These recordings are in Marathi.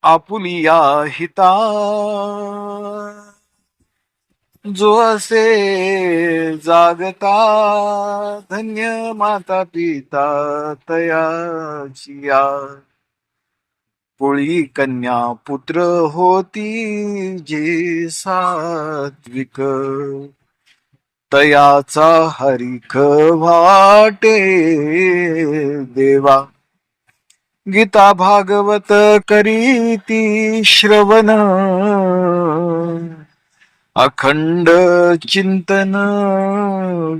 आपुलिया हिता जो असे जागता धन्य माता पिता तयाचिया पोळी कन्या पुत्र होती जे सात्विक तयाचा हरिख वाटे देवा गीता भागवत करीती श्रवण अखंड चिंतन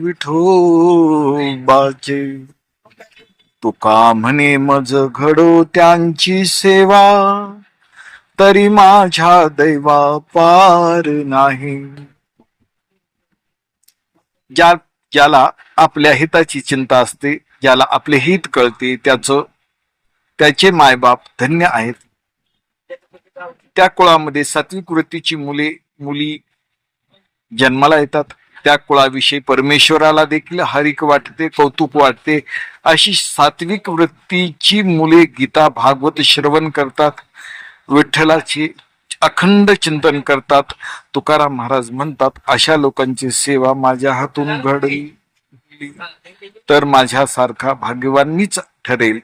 विठोबाचे तुका म्हणे मज घडो त्यांची सेवा तरी माझ्या दैवा पार नाही. ज्याला आपल्या हिताची चिंता असते, ज्याला आपले हित कळते, त्याचे मायबाप धन्य आहेत. त्या कुळामध्ये सात्विक वृत्तीची मुली जन्माला येतात. त्या कुळाविषयी परमेश्वराला देखील हरिक वाटते, कौतुक वाटते. अशी सात्विक वृत्तीची मुले गीता भागवत श्रवण करतात, विठ्ठलाची अखंड चिंतन करतात. तुकाराम महाराज म्हणतात, अशा लोकांची सेवा माझ्या हातून घडली तर माझ्यासारखा भाग्यवान मीच ठरेल.